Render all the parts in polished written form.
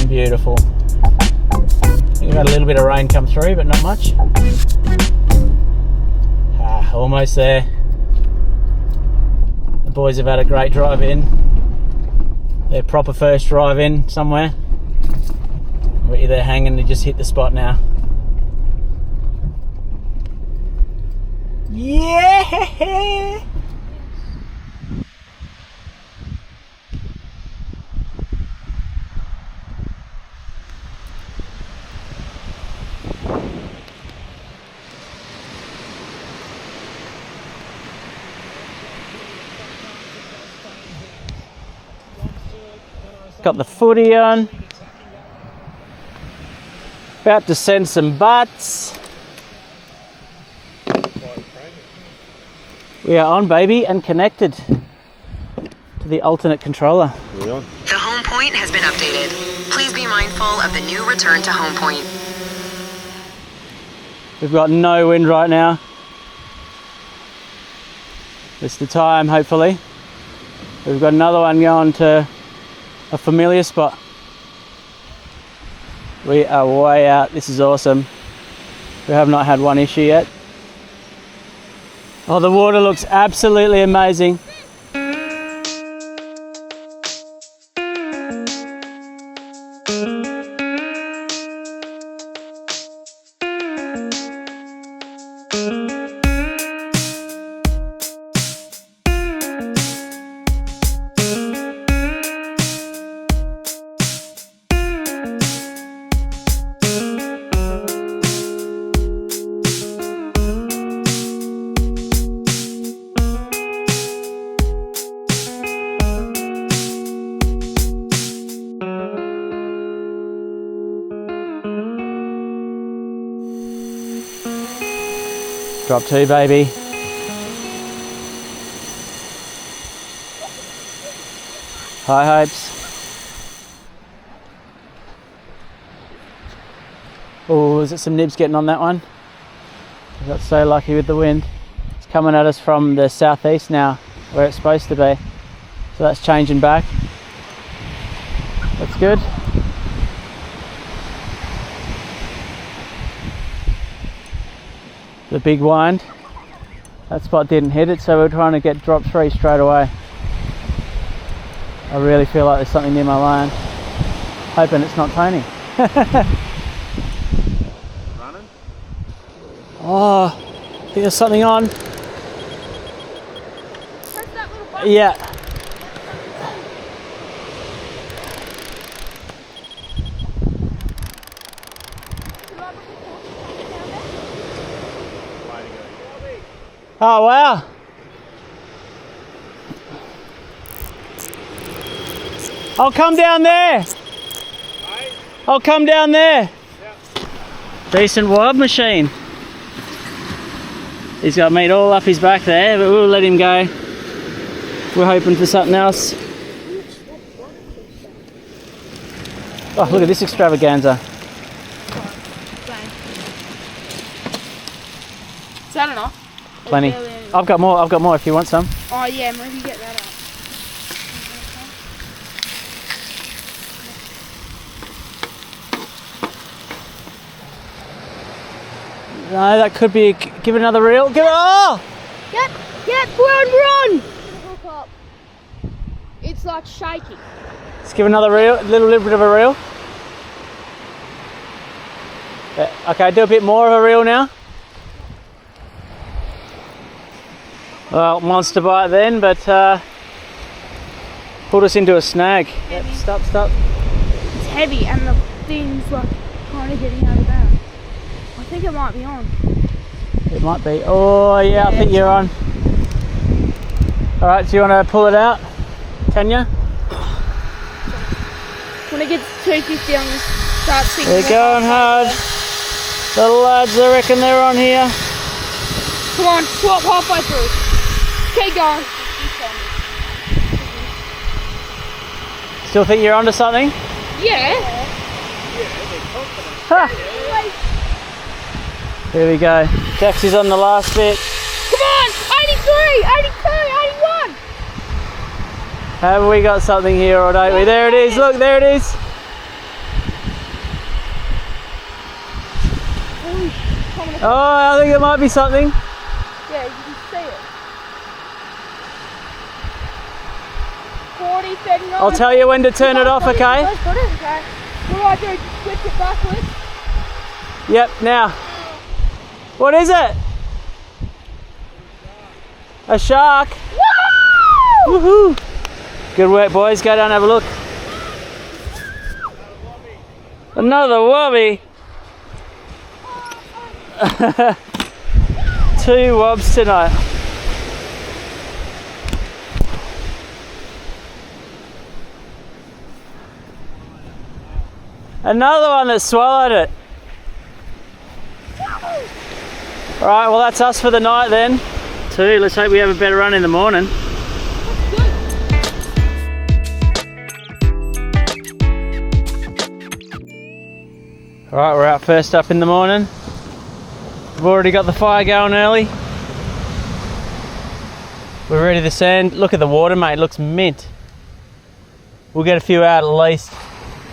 Beautiful. We've had a little bit of rain come through, but not much. Almost there. The boys have had a great drive in. Their proper first drive in somewhere. We're there hanging to just hit the spot now. Yeah! Got the footy on. About to send some butts. We are on, baby, and connected to the alternate controller. The home point has been updated. Please be mindful of the new return to home point. We've got no wind right now. It's the time, hopefully. We've got another one going to a familiar spot. We are way out. This is awesome. We have not had one issue yet. Oh, the water looks absolutely amazing. Drop two, baby. High hopes. Oh, is it some nibs getting on that one? We got so lucky with the wind. It's coming at us from the southeast now, where it's supposed to be. So that's changing back. That's good. The big wind. That spot didn't hit it, so we're trying to get drop three straight away. I really feel like there's something near my line. Hoping it's not Tony. Running? Oh, I think there's something on. Press that little button. Yeah. Oh wow. I'll come down there. I'll come down there. Decent wob machine. He's got meat all up his back there, but we'll let him go. We're hoping for something else. Oh, look at this extravaganza. Is that enough? Plenty. I've got more if you want some. Oh yeah, maybe get that up. No, that could be. Give it another reel. Give it. Oh! Yep, run! Hook up. It's like shaking. Let's give another reel. A little bit of a reel. Yeah, okay, do a bit more of a reel now. Well, monster bite then, but pulled us into a snag. Yep, stop. It's heavy and the thing's like kind of getting out of bounds. I think it might be on. It might be. Oh yeah, I think you're on. All right, do you want to pull it out, Tanya? When it gets 250, I'm gonna start singing. They're going hard. The lads, I reckon they're on here. Come on, swap halfway through. Keep going. Still think you're onto something? Yeah. Ha! Here we go. Jax is on the last bit. Come on, 83, 82, 81. Have we got something here or don't we? There it is. Look, there it is. Oh, I think it might be something. Yeah, you can see it. 40, 39. I'll tell you when to turn it off, okay? What do I do? Just switch it backwards? Yep, now. What is it? A shark. Woo! Woohoo! Good work, boys. Go down and have a look. Another wobby. 2 wobs tonight. Another one that swallowed it. Alright, well that's us for the night then. 2, let's hope we have a better run in the morning. Alright, we're out first up in the morning. We've already got the fire going early. We're ready to sand. Look at the water, mate, it looks mint. We'll get a few out at least.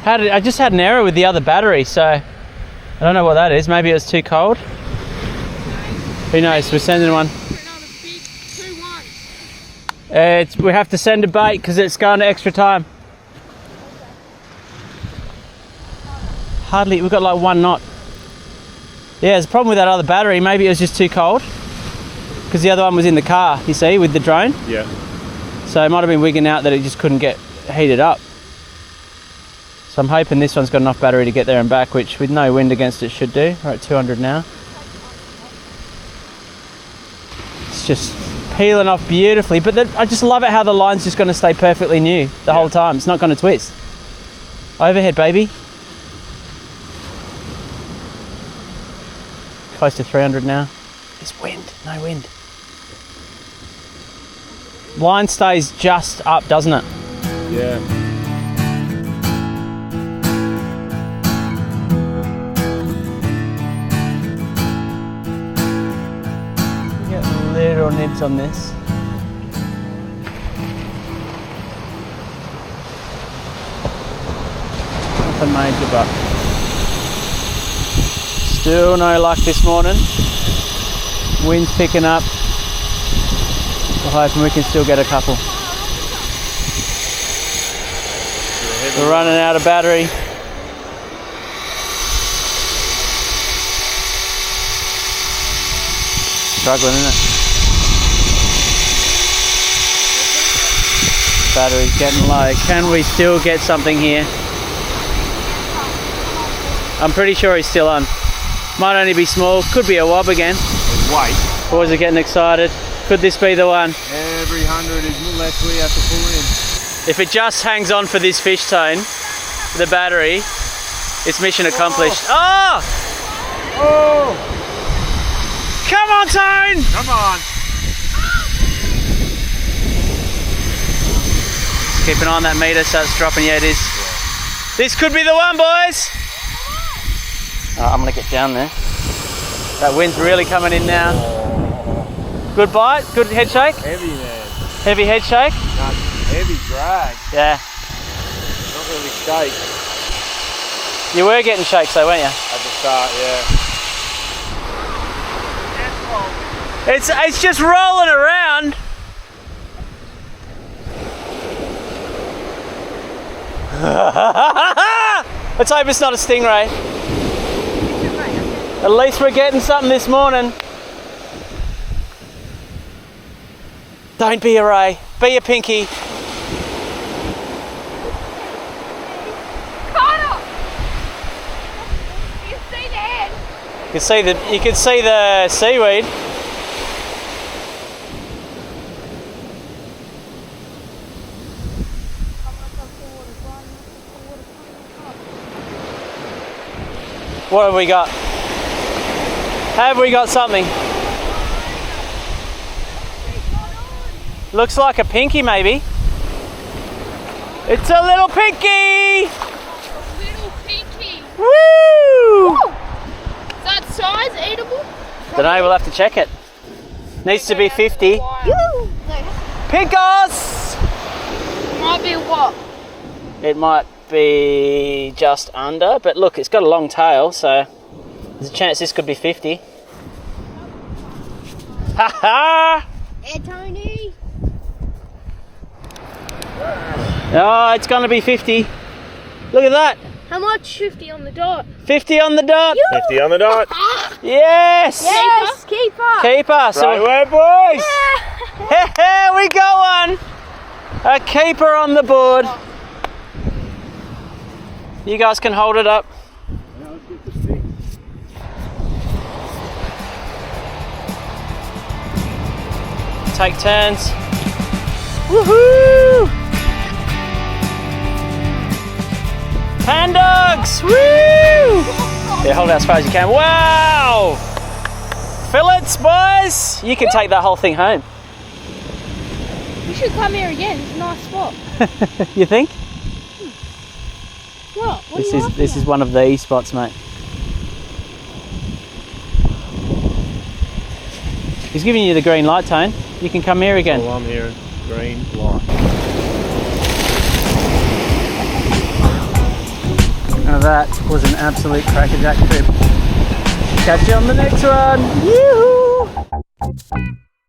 I just had an error with the other battery, so I don't know what that is. Maybe it was too cold. Who knows? We're sending one. We have to send a bait because it's going to extra time. Hardly, we've got like 1 knot. Yeah, there's a problem with that other battery. Maybe it was just too cold because the other one was in the car, you see, with the drone. Yeah. So it might have been wigging out that it just couldn't get heated up. So I'm hoping this one's got enough battery to get there and back, which with no wind against it should do. We're at 200 now. It's just peeling off beautifully, but I just love it how the line's just going to stay perfectly new the whole time. It's not going to twist. Overhead, baby. Close to 300 now. There's wind, no wind. Line stays just up, doesn't it? Yeah. Little nibs on this. Nothing major, but still no luck this morning. Wind's picking up. We're hoping we can still get a couple. We're running out of battery. Struggling, isn't it? Battery's getting low. Can we still get something here? I'm pretty sure he's still on. Might only be small. Could be a wob again. Wait. Boys are getting excited. Could this be the one? Every 100 is less we have to pull in. If it just hangs on for this fish tone, the battery, it's mission accomplished. Oh! Oh! Come on, Tone! Come on. Keep an eye on that meter so it's dropping. Yeah, it is. This could be the one, boys. I'm going to get down there. That wind's really coming in now. Good bite, good head shake. Heavy, man. Heavy head shake. No, heavy drag. Yeah. Not really shake. You were getting shakes though, weren't you? At the start, yeah. It's just rolling around. Let's hope it's not a stingray. At least we're getting something this morning. Don't be a ray, be a pinky. Connor! You can see the head. You can see the seaweed. What have we got? Have we got something? Looks like a pinky maybe. It's a little pinky! Little pinky. Woo! Is that size eatable? Dunno, we'll have to check it. Needs to be 50. Pinkos! Might be what? It might be just under, but look, it's got a long tail, so There's a chance this could be 50. Ha ha! Hey, Tony. Oh, it's gonna be 50. Look at that. How much? 50 on the dot. 50 on the dot. 50 on the dot. Yes! Yes, keeper. Keeper. So Right way, boys. hey, we got one. A keeper on the board. You guys can hold it up. Now let's get the stick. Take turns. Woohoo! Hand dogs! Woo! Yeah, hold it out as far as you can. Wow! Fillets, boys! You can take that whole thing home. You should come here again. It's a nice spot. You think? What? What are you laughing This at? is one of the spots, mate. He's giving you the green light, Tone. You can come here again. Well, I'm hearing green light. Now that was an absolute crackerjack trip. Catch you on the next one. Yoo-hoo!